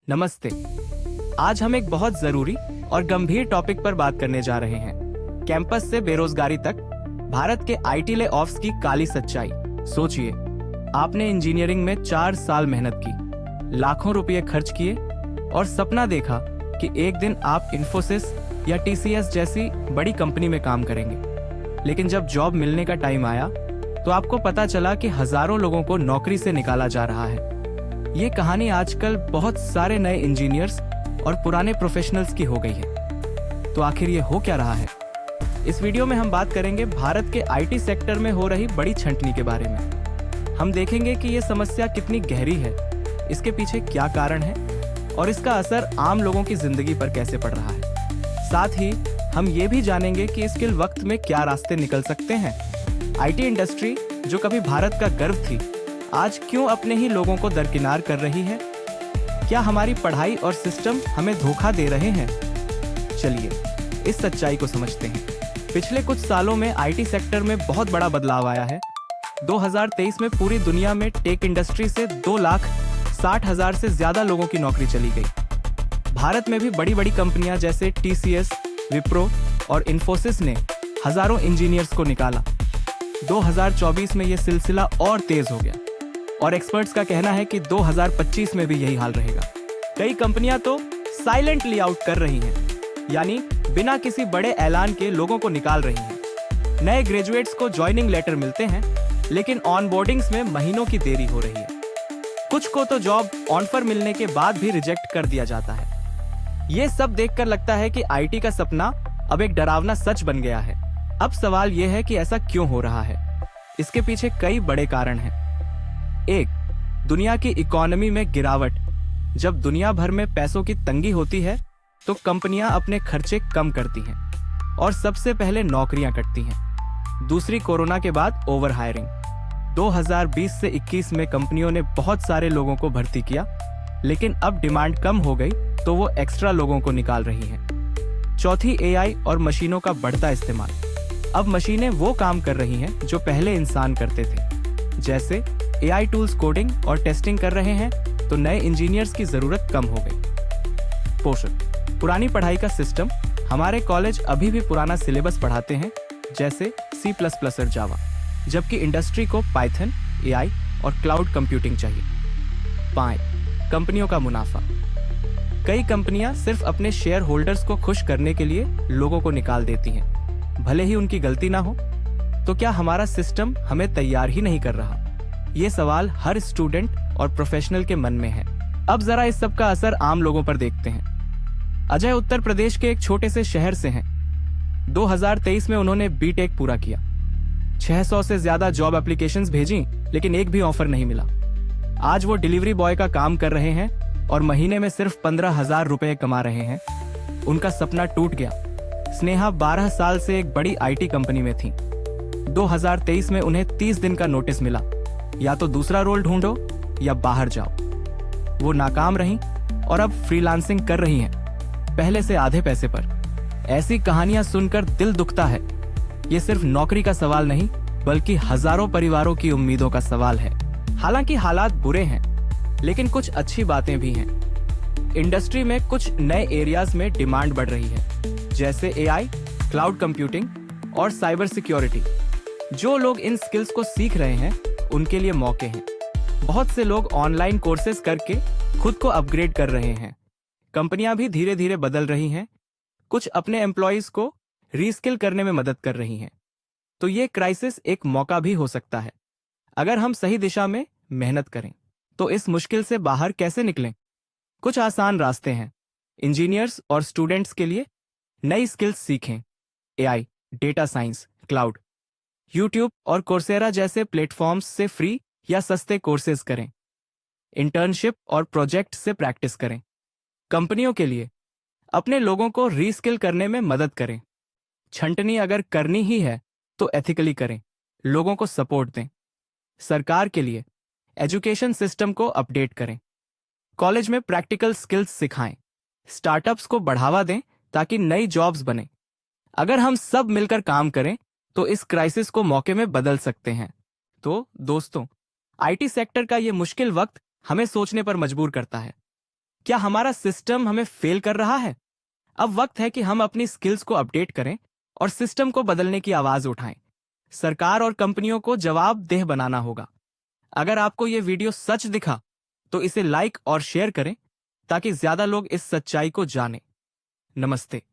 नमस्ते। आज हम एक बहुत जरूरी और गंभीर टॉपिक पर बात करने जा रहे हैं। कैंपस से बेरोजगारी तक, भारत के आईटी ले ऑफ्स की काली सच्चाई। सोचिए, आपने इंजीनियरिंग में 4 साल मेहनत की, लाखों रुपए खर्च किए और सपना देखा कि एक दिन आप इन्फोसिस या टीसीएस जैसी बड़ी कंपनी में काम करेंगे। लेकिन जब जॉब मिलने का टाइम आया तो आपको पता चला कि हजारों लोगों को नौकरी से निकाला जा रहा है। ये कहानी आजकल बहुत सारे नए इंजीनियर्स और पुराने प्रोफेशनल्स की हो गई है। तो आखिर ये हो क्या रहा है? इस वीडियो में हम बात करेंगे भारत के आईटी सेक्टर में हो रही बड़ी छंटनी के बारे में। हम देखेंगे कि ये समस्या कितनी गहरी है, इसके पीछे क्या कारण है और इसका असर आम लोगों की जिंदगी पर कैसे पड़ रहा है। साथ ही हम ये भी जानेंगे कि इसके वक्त में क्या रास्ते निकल सकते हैं। आईटी इंडस्ट्री, जो कभी भारत का गर्व थी, आज क्यों अपने ही लोगों को दरकिनार कर रही है? क्या हमारी पढ़ाई और सिस्टम हमें धोखा दे रहे हैं? चलिए इस सच्चाई को समझते हैं। पिछले कुछ सालों में आईटी सेक्टर में बहुत बड़ा बदलाव आया है। 2023 में पूरी दुनिया में टेक इंडस्ट्री से 2,60,000 से ज्यादा लोगों की नौकरी चली गई। भारत में भी बड़ी बड़ी कंपनियां जैसे टीसीएस, विप्रो और इन्फोसिस ने हजारों इंजीनियर्स को निकाला। 2024 में यह सिलसिला और तेज हो गया और एक्सपर्ट्स का कहना है कि 2025 में भी यही हाल रहेगा। कई कंपनियां तो साइलेंटली आउट कर रही हैं, यानी बिना किसी बड़े ऐलान के लोगों को निकाल रही हैं। नए ग्रेजुएट्स को ज्वाइनिंग लेटर मिलते हैं, लेकिन ऑनबोर्डिंग्स में महीनों की देरी हो रही है। कुछ को तो जॉब ऑफर मिलने के बाद भी रिजेक्ट कर दिया जाता है। ये सब देखकर लगता है कि आईटी का सपना अब एक डरावना सच बन गया है। अब सवाल यह है कि ऐसा क्यों हो रहा है? इसके पीछे कई बड़े कारण हैं। 1. दुनिया की इकोनॉमी में गिरावट। जब दुनिया भर में पैसों की तंगी होती है तो कंपनियां अपने खर्चे कम करती हैं और सबसे पहले नौकरियां कटती हैं। दूसरी, कोरोना के बाद ओवर हायरिंग। 2020 से 21 में कंपनियों ने बहुत सारे लोगों को भर्ती किया, लेकिन अब डिमांड कम हो गई तो वो एक्स्ट्रा लोगों को निकाल रही हैं। चौथी, एआई और मशीनों का बढ़ता इस्तेमाल। अब मशीनें वो काम कर रही हैं जो पहले इंसान करते थे। जैसे एआई टूल्स कोडिंग और टेस्टिंग कर रहे हैं तो नए इंजीनियर्स की जरूरत कम हो गई। पोषण, पुरानी पढ़ाई का सिस्टम। हमारे कॉलेज अभी भी पुराना सिलेबस पढ़ाते हैं, जैसे C++ और जावा, जबकि इंडस्ट्री को पाइथन, एआई और क्लाउड कंप्यूटिंग चाहिए। 5. कंपनियों का मुनाफा। कई कंपनियां सिर्फ अपने शेयर होल्डर्स को खुश करने के लिए लोगों को निकाल देती हैं, भले ही उनकी गलती ना हो। तो क्या हमारा सिस्टम हमें तैयार ही नहीं कर रहा? ये सवाल हर स्टूडेंट और प्रोफेशनल के मन में है। अब जरा इस सब का असर आम लोगों पर देखते हैं। अजय उत्तर प्रदेश के एक छोटे से शहर से हैं। 2023 में उन्होंने बीटेक पूरा किया। 600 से ज्यादा जॉब एप्लीकेशंस भेजी, लेकिन एक भी ऑफर नहीं मिला। आज वो डिलीवरी बॉय का काम कर रहे हैं और महीने में सिर्फ 15,000 रुपए कमा रहे हैं। उनका सपना टूट गया। स्नेहा 12 साल से एक बड़ी आईटी कंपनी में थी। 2023 में उन्हें 30 दिन का नोटिस मिला, या तो दूसरा रोल ढूंढो या बाहर जाओ। वो नाकाम रहीं और अब फ्रीलांसिंग कर रही हैं, पहले से आधे पैसे पर। ऐसी कहानियां सुनकर दिल दुखता है। ये सिर्फ नौकरी का सवाल नहीं, बल्कि हजारों परिवारों की उम्मीदों का सवाल है। हालांकि हालात बुरे हैं, लेकिन कुछ अच्छी बातें भी हैं। इंडस्ट्री में कुछ नए एरियाज में डिमांड बढ़ रही है, जैसे एआई, क्लाउड कंप्यूटिंग और साइबर सिक्योरिटी। जो लोग इन स्किल्स को सीख रहे हैं उनके लिए मौके हैं। बहुत से लोग ऑनलाइन कोर्सेज करके खुद को अपग्रेड कर रहे हैं। कंपनियां भी धीरे धीरे बदल रही हैं, कुछ अपने एम्प्लॉयज को रीस्किल करने में मदद कर रही हैं। तो ये क्राइसिस एक मौका भी हो सकता है, अगर हम सही दिशा में मेहनत करें। तो इस मुश्किल से बाहर कैसे निकलें? कुछ आसान रास्ते हैं। इंजीनियर्स और स्टूडेंट्स के लिए नई स्किल्स सीखें। AI, data science, cloud. YouTube और कोर्सेरा जैसे प्लेटफॉर्म्स से फ्री या सस्ते कोर्सेज करें। इंटर्नशिप और प्रोजेक्ट से प्रैक्टिस करें। कंपनियों के लिए अपने लोगों को रीस्किल करने में मदद करें। छंटनी अगर करनी ही है तो एथिकली करें, लोगों को सपोर्ट दें। सरकार के लिए एजुकेशन सिस्टम को अपडेट करें। कॉलेज में प्रैक्टिकल स्किल्स सिखाएं। स्टार्टअप्स को बढ़ावा दें ताकि नई जॉब्स बने। अगर हम सब मिलकर काम करें तो इस क्राइसिस को मौके में बदल सकते हैं। तो दोस्तों, आईटी सेक्टर का ये मुश्किल वक्त हमें सोचने पर मजबूर करता है। क्या हमारा सिस्टम हमें फेल कर रहा है? अब वक्त है कि हम अपनी स्किल्स को अपडेट करें और सिस्टम को बदलने की आवाज उठाएं। सरकार और कंपनियों को जवाबदेह बनाना होगा। अगर आपको यह वीडियो सच दिखा तो इसे लाइक और शेयर करें ताकि ज्यादा लोग इस सच्चाई को जानें। नमस्ते।